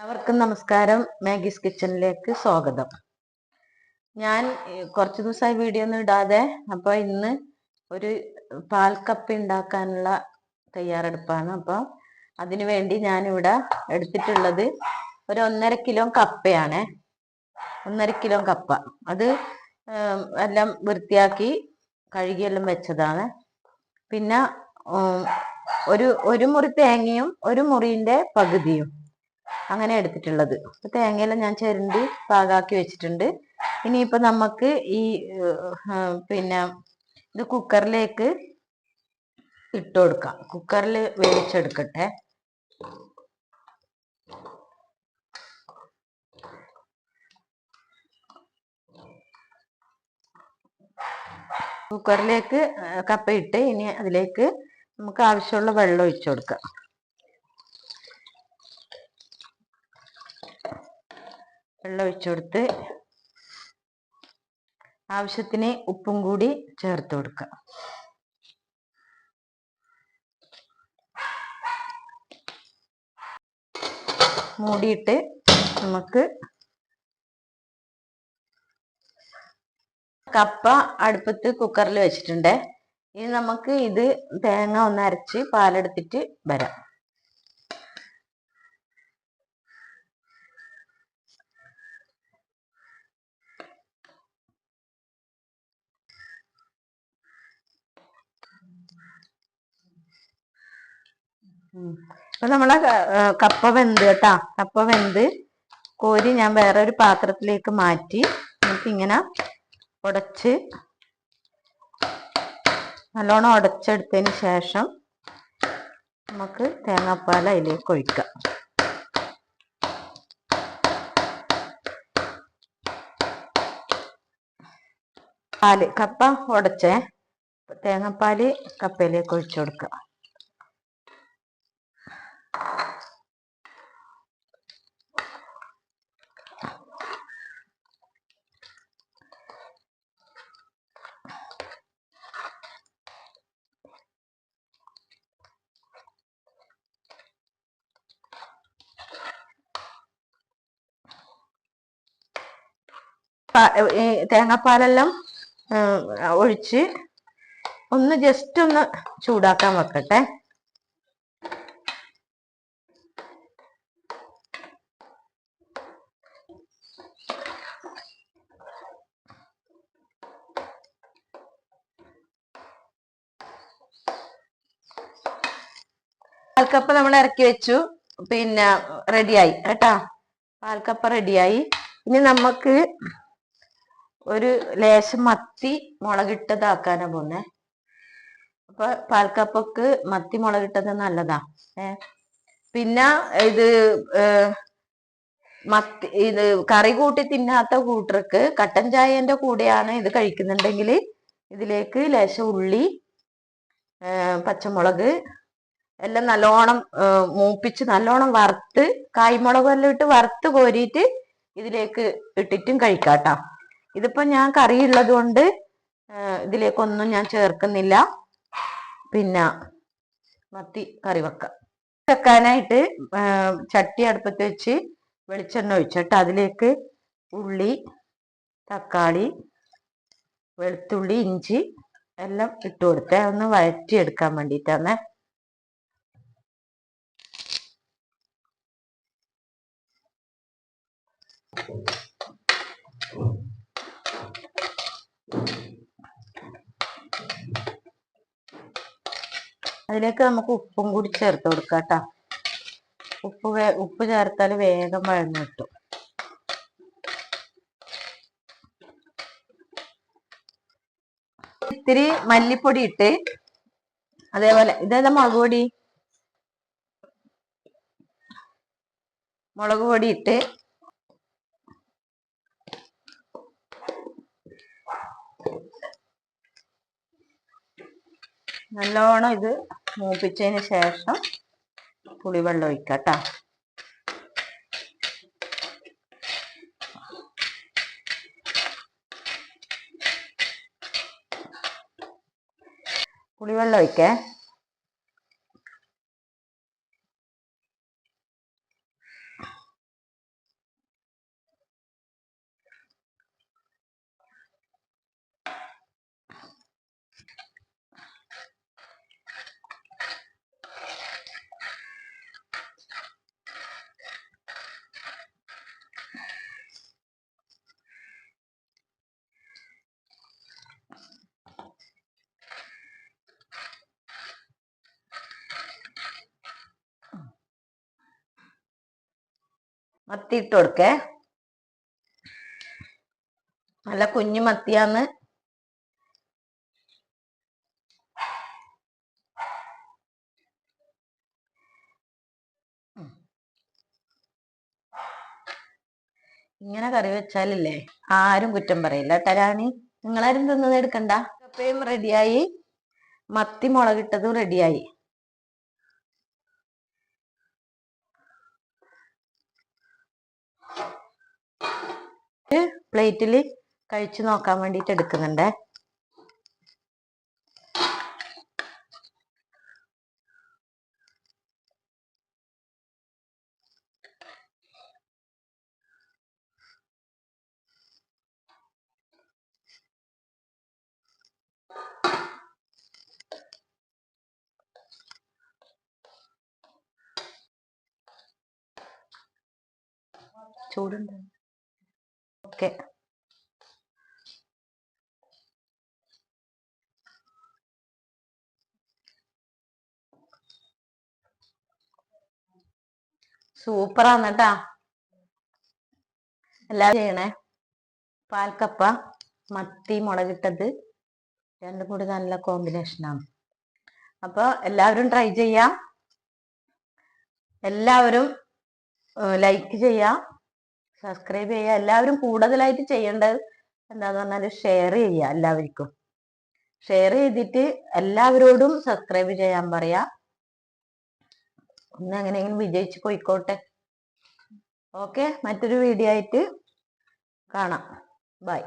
എല്ലാവർക്കും നമസ്കാരം. മാഗീസ് കിച്ചണിലേക്ക് സ്വാഗതം. ഞാൻ കുറച്ച് ദിവസമായി വീഡിയോ ഒന്നും ഇടാതെ, അപ്പോൾ ഇന്ന് ഒരു പാൽ കപ്പ ഉണ്ടാക്കാനുള്ള തയ്യാറെടുപ്പാണ്. അപ്പോൾ അതിനു വേണ്ടി ഞാനിവിടെ എടുത്തിട്ടുള്ളത് ഒരു 1.5 കിലോ കപ്പയാണ്. 1.5 കിലോ കപ്പ അത് എല്ലാം വൃത്തിയാക്കി കഴുകിയെല്ലാം വെച്ചതാണ്. പിന്നെ ഒരു മുറി തേങ്ങയും ഒരു മുറിന്റെ പകുതിയും അങ്ങനെ എടുത്തിട്ടുള്ളത്. തേങ്ങയെല്ലാം ഞാൻ ചിരണ്ടി പാകാക്കി വെച്ചിട്ടുണ്ട്. ഇനിയിപ്പോ നമുക്ക് ഈ പിന്നെ ഇത് കുക്കറിലേക്ക് ഇട്ട് കൊടുക്കാം. കുക്കറിൽ വേവിച്ചെടുക്കട്ടെ. കുക്കറിലേക്ക് കപ്പയിട്ട് ഇനി അതിലേക്ക് നമുക്ക് ആവശ്യമുള്ള വെള്ളം ഒഴിച്ചു കൊടുക്കാം. വെള്ളം ഒഴിച്ചു കൊടുത്ത് ആവശ്യത്തിന് ഉപ്പും കൂടി ചേർത്ത് കൊടുക്കാം. മൂടിയിട്ട് നമുക്ക് കപ്പ അടുപ്പത്ത് കുക്കറിൽ വെച്ചിട്ടുണ്ട്. ഇനി നമുക്ക് ഇത് തേങ്ങ ഒന്ന് അരച്ച് പാലെടുത്തിട്ട് വരാം. അപ്പൊ നമ്മളെ കപ്പ വെന്ത് കേട്ടാ. കപ്പ വെന്ത് കോരി ഞാൻ വേറെ ഒരു പാത്രത്തിലേക്ക് മാറ്റി നമുക്കിങ്ങനെ ഉടച്ച് നല്ലോണം ഉടച്ചെടുത്തതിന് ശേഷം നമുക്ക് തേങ്ങാപ്പാൽ അതിലേക്ക് ഒഴിക്കാം. കപ്പ ഉടച്ചേ തേങ്ങാപ്പാല് കപ്പയിലേക്ക് ഒഴിച്ചു കൊടുക്കുക. തേങ്ങാപ്പാലെല്ലാം ഒഴിച്ച് ഒന്ന് ജസ്റ്റ് ഒന്ന് ചൂടാക്കാൻ വെക്കട്ടെ. പാൽക്കപ്പ നമ്മൾ ഇറക്കി വെച്ചു. പിന്നെ റെഡിയായി കേട്ടാ. പാൽക്കപ്പ റെഡിയായി. ഇനി നമുക്ക് ഒരു ലേശം മത്തി മുളകിട്ടതാക്കാനാ പോന്നെ. അപ്പൊ പാൽക്കപ്പക്ക് മത്തി മുളകിട്ടത് നല്ലതാ. പിന്നെ ഇത് കറി കൂട്ടി തിന്നാത്ത കൂട്ടർക്ക് കട്ടൻ ചായന്റെ കൂടെയാണ് ഇത് കഴിക്കുന്നുണ്ടെങ്കിൽ ഇതിലേക്ക് ലേശം ഉള്ളി, പച്ചമുളക് എല്ലാം നല്ലോണം മൂപ്പിച്ച് നല്ലോണം വറുത്ത് കായ്മുളകെല്ലാം ഇട്ട് വറുത്ത് കോരിയിട്ട് ഇതിലേക്ക് ഇട്ടിട്ടും കഴിക്കാട്ടോ. ഇതിപ്പോ ഞാൻ കറിയുള്ളത് കൊണ്ട് ഇതിലേക്കൊന്നും ഞാൻ ചേർക്കുന്നില്ല. പിന്നെ മത്തി കറി വെക്കാനായിട്ട് ചട്ടി അടുപ്പത്ത് വെച്ച് വെളിച്ചെണ്ണ ഒഴിച്ചിട്ട് അതിലേക്ക് ഉള്ളി, തക്കാളി, വെളുത്തുള്ളി, ഇഞ്ചി എല്ലാം ഇട്ട് കൊടുത്തേ. ഒന്ന് വഴറ്റിയെടുക്കാൻ വേണ്ടിയിട്ടാണ്. അതിലേക്ക് നമുക്ക് ഉപ്പും കൂടി ചേർത്ത് കൊടുക്കാം കേട്ടോ. ഉപ്പ് ചേർത്താൽ വേഗം വഴന്നു കിട്ടും. ഇത്തിരി മല്ലിപ്പൊടി ഇട്ട് അതേപോലെ ഇതേതാ മുളക് പൊടി ഇട്ട് നല്ലോണം ഇത് മൂപ്പിച്ചതിന് ശേഷം പുളിവെള്ളം ഒഴിക്കാട്ടോ. പുളിവെള്ളം ഒഴിക്കേ. മത്തി ഇട്ട് കൊടുക്കേ. നല്ല കുഞ്ഞു മത്തിയാന്ന്. ഇങ്ങനെ കറി വെച്ചാലില്ലേ ആരും കുറ്റം പറയില്ല കേട്ടാ രാണി. നിങ്ങളാരും തിന്നത് എടുക്കണ്ട. കപ്പയും റെഡിയായി, മത്തി മുളകിട്ടതും റെഡിയായി. പ്ലേറ്റിൽ കഴിച്ചു നോക്കാൻ വേണ്ടിട്ട് എടുക്കുന്നുണ്ടേ. ചൂടുണ്ട്. ഓക്കെ. സൂപ്പറാന്ന് കേട്ടാ. എല്ലാവരും ചെയ്യണേ. പാൽക്കപ്പ മത്തി മുളകിട്ടത് രണ്ടും കൂടി നല്ല കോമ്പിനേഷനാണ്. അപ്പൊ എല്ലാവരും ട്രൈ ചെയ്യാം. എല്ലാവരും ലൈക്ക് ചെയ്യാം, സബ്സ്ക്രൈബ് ചെയ്യുക. എല്ലാവരും കൂടുതലായിട്ട് ചെയ്യേണ്ടത് എന്താന്ന് പറഞ്ഞാൽ ഷെയർ ചെയ്യുക. എല്ലാവർക്കും ഷെയർ ചെയ്തിട്ട് എല്ലാവരോടും സബ്സ്ക്രൈബ് ചെയ്യാൻ പറയാ. ഒന്ന് എങ്ങനെയെങ്കിലും വിജയിച്ച് പോയിക്കോട്ടെ. ഓക്കെ, മറ്റൊരു വീഡിയോ ആയിട്ട് കാണാം. ബൈ.